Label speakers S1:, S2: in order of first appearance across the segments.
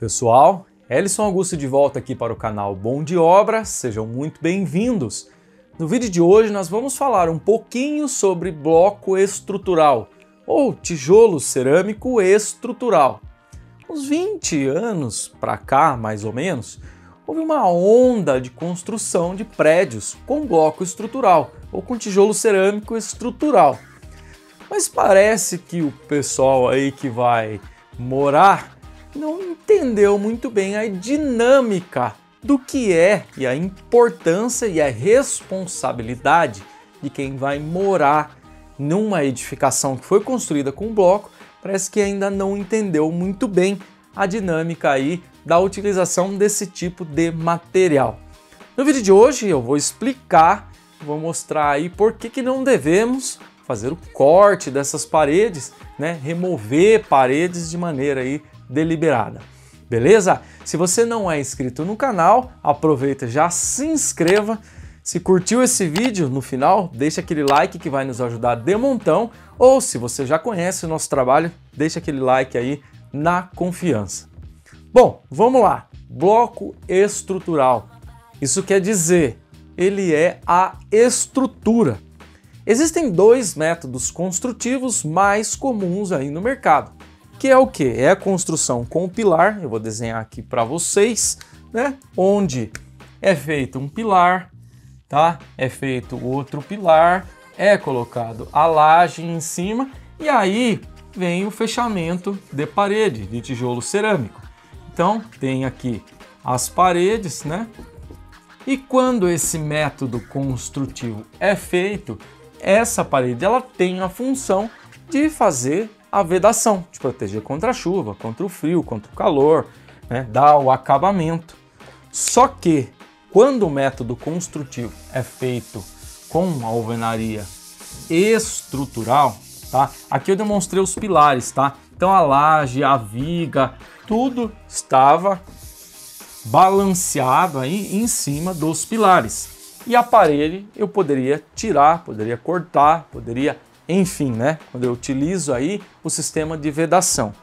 S1: Pessoal, Ellison Augusto de volta aqui para o canal Bom de Obra, sejam muito bem-vindos. No vídeo de hoje nós vamos falar um pouquinho sobre bloco estrutural, ou tijolo cerâmico estrutural. Uns 20 anos para cá, mais ou menos, houve uma onda de construção de prédios com bloco estrutural, ou com tijolo cerâmico estrutural. Mas parece que o pessoal aí que vai morar não entendeu muito bem a dinâmica do que é e a importância e a responsabilidade de quem vai morar numa edificação que foi construída com bloco. Parece que ainda não entendeu muito bem a dinâmica aí da utilização desse tipo de material. No vídeo de hoje eu vou explicar, vou mostrar aí por que não devemos fazer o corte dessas paredes, né? Remover paredes de maneira aí deliberada. Beleza? Se você não é inscrito no canal, aproveita, já se inscreva. Se curtiu esse vídeo, no final, deixa aquele like que vai nos ajudar de montão. Ou se você já conhece o nosso trabalho, deixa aquele like aí na confiança. Bom, vamos lá. Bloco estrutural. Isso quer dizer, ele é a estrutura. Existem dois métodos construtivos mais comuns aí no mercado. Que é o que? É a construção com pilar, eu vou desenhar aqui para vocês, né? Onde é feito um pilar, tá? É feito outro pilar, é colocado a laje em cima e aí vem o fechamento de parede de tijolo cerâmico. Então tem aqui as paredes, né? E quando esse método construtivo é feito, essa parede ela tem a função de fazer a vedação, de proteger contra a chuva, contra o frio, contra o calor, né? Dar o acabamento. Só que quando o método construtivo é feito com a alvenaria estrutural, tá? Aqui eu demonstrei os pilares, tá? Então a laje, a viga, tudo estava balanceado aí em cima dos pilares. E a parede eu poderia tirar, poderia cortar, poderia, enfim, né? Quando eu utilizo aí o sistema de vedação.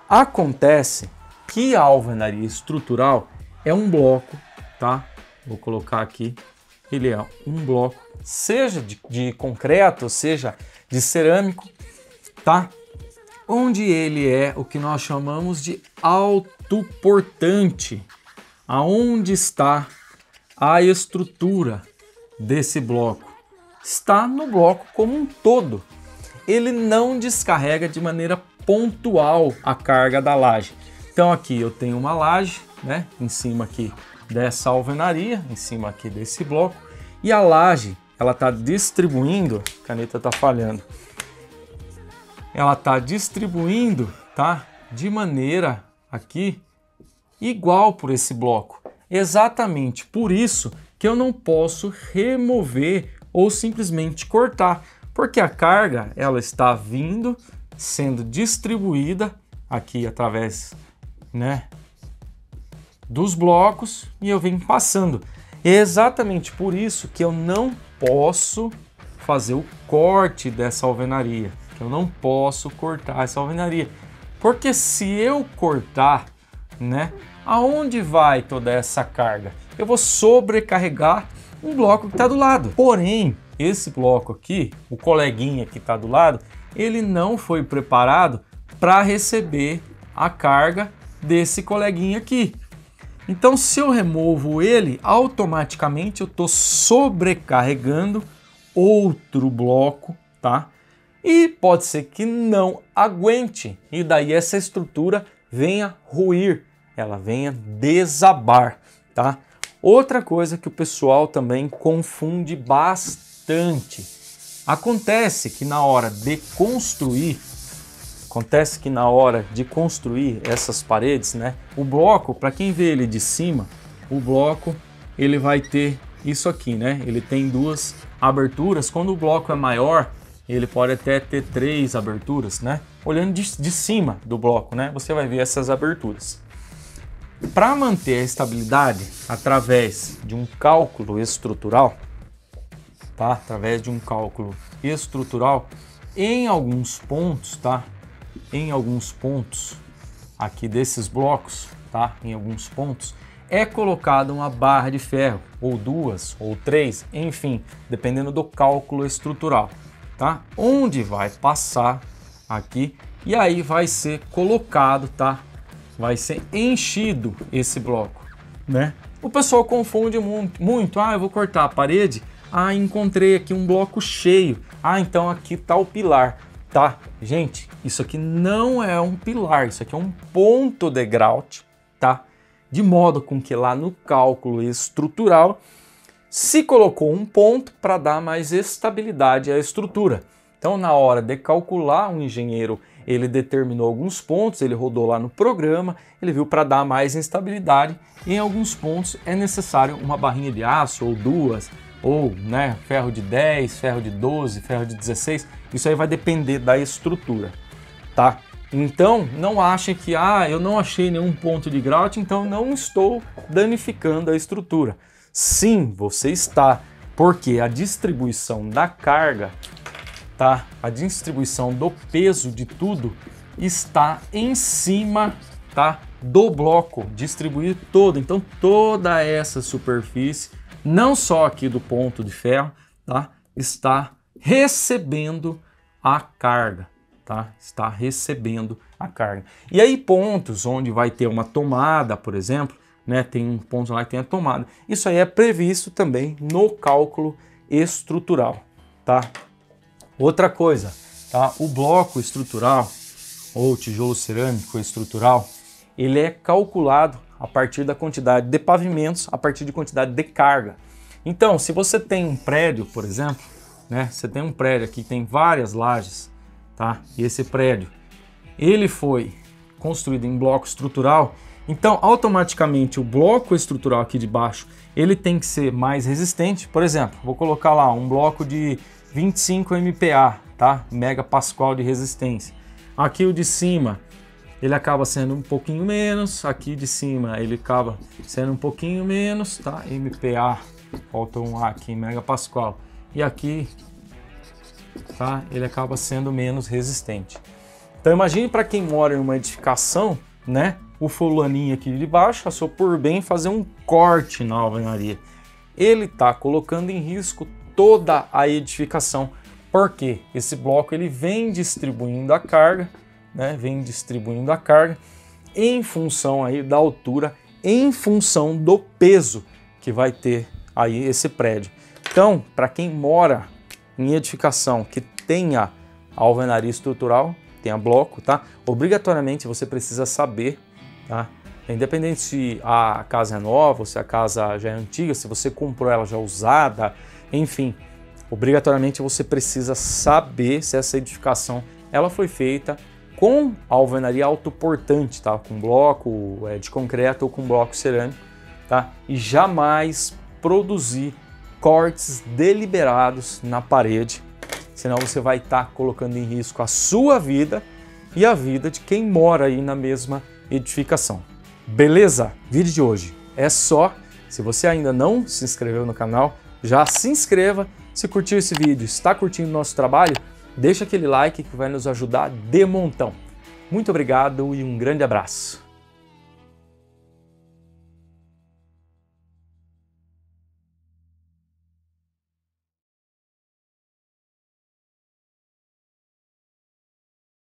S1: Acontece que a alvenaria estrutural é um bloco, tá? Vou colocar aqui, ele é um bloco, seja de concreto, seja de cerâmico, tá? Onde ele é o que nós chamamos de autoportante. Aonde está a estrutura desse bloco? Está no bloco como um todo. Ele não descarrega de maneira pontual a carga da laje. Então aqui eu tenho uma laje, né, em cima aqui dessa alvenaria, em cima aqui desse bloco, e a laje, ela está distribuindo, a caneta está falhando, ela está distribuindo, tá, de maneira aqui igual por esse bloco. Exatamente por isso que eu não posso remover ou simplesmente cortar, porque a carga ela está vindo, sendo distribuída aqui através, né, dos blocos e eu venho passando. É exatamente por isso que eu não posso fazer o corte dessa alvenaria, que eu não posso cortar essa alvenaria, porque se eu cortar, né, aonde vai toda essa carga? Eu vou sobrecarregar um bloco que está do lado. Porém, esse bloco aqui, o coleguinha que está do lado, ele não foi preparado para receber a carga desse coleguinha aqui. Então, se eu removo ele, automaticamente eu estou sobrecarregando outro bloco, tá? E pode ser que não aguente, e daí essa estrutura venha ruir, ela venha desabar, tá? Outra coisa que o pessoal também confunde bastante. Acontece que na hora de construir essas paredes, né? O bloco, para quem vê ele de cima, o bloco ele vai ter isso aqui, né? Ele tem duas aberturas. Quando o bloco é maior, ele pode até ter 3 aberturas, né? Olhando de cima do bloco, né? Você vai ver essas aberturas. Para manter a estabilidade através de um cálculo estrutural, tá? Através de um cálculo estrutural, em alguns pontos, tá? Em alguns pontos aqui desses blocos, tá? Em alguns pontos, é colocada uma barra de ferro, ou 2, ou 3, enfim, dependendo do cálculo estrutural, tá? Onde vai passar aqui e aí vai ser colocado, tá? Vai ser enchido esse bloco, né? O pessoal confunde muito. Ah, eu vou cortar a parede. Ah, encontrei aqui um bloco cheio. Ah, então aqui tá o pilar. Tá, gente, isso aqui não é um pilar, isso aqui é um ponto de grout, tá? De modo com que lá no cálculo estrutural se colocou um ponto para dar mais estabilidade à estrutura. Então, na hora de calcular, um engenheiro ele determinou alguns pontos, ele rodou lá no programa, ele viu para dar mais instabilidade. Em alguns pontos é necessário uma barrinha de aço ou 2, ou né, ferro de 10, ferro de 12, ferro de 16. Isso aí vai depender da estrutura, tá? Então, não achem que eu não achei nenhum ponto de grout, então não estou danificando a estrutura. Sim, você está, porque a distribuição da carga, tá? A distribuição do peso de tudo está em cima, tá? Do bloco, distribuir todo. Então, toda essa superfície, não só aqui do ponto de ferro, tá? Está recebendo a carga, tá? Está recebendo a carga. E aí pontos onde vai ter uma tomada, por exemplo, né? Tem um ponto lá que tem a tomada. Isso aí é previsto também no cálculo estrutural, tá? Outra coisa, tá? O bloco estrutural ou tijolo cerâmico estrutural, ele é calculado a partir da quantidade de pavimentos, a partir de quantidade de carga. Então, se você tem um prédio, por exemplo, né? Você tem um prédio aqui que tem várias lajes, tá? E esse prédio, ele foi construído em bloco estrutural, então automaticamente o bloco estrutural aqui de baixo, ele tem que ser mais resistente. Por exemplo, vou colocar lá um bloco de 25 MPa, tá? Megapascal de resistência. Aqui o de cima, ele acaba sendo um pouquinho menos, aqui de cima ele acaba sendo um pouquinho menos, tá? MPa, falta um A aqui, megapascal. E aqui, tá? Ele acaba sendo menos resistente. Então imagine para quem mora em uma edificação, né? O fulaninho aqui de baixo achou por bem fazer um corte na alvenaria. Ele está colocando em risco toda a edificação, porque esse bloco ele vem distribuindo a carga, né? Vem distribuindo a carga em função aí da altura, em função do peso que vai ter aí esse prédio. Então, para quem mora em edificação que tenha alvenaria estrutural, tenha bloco, tá? Obrigatoriamente você precisa saber, tá? Independente se a casa é nova ou se a casa já é antiga, se você comprou ela já usada, enfim, obrigatoriamente você precisa saber se essa edificação ela foi feita com alvenaria autoportante, tá? Com bloco de concreto ou com bloco cerâmico, tá? E jamais produzir cortes deliberados na parede, senão você vai estar colocando em risco a sua vida e a vida de quem mora aí na mesma edificação. Beleza? Vídeo de hoje é só. Se você ainda não se inscreveu no canal, já se inscreva. Se curtiu esse vídeo, está curtindo o nosso trabalho, deixa aquele like que vai nos ajudar de montão. Muito obrigado e um grande abraço.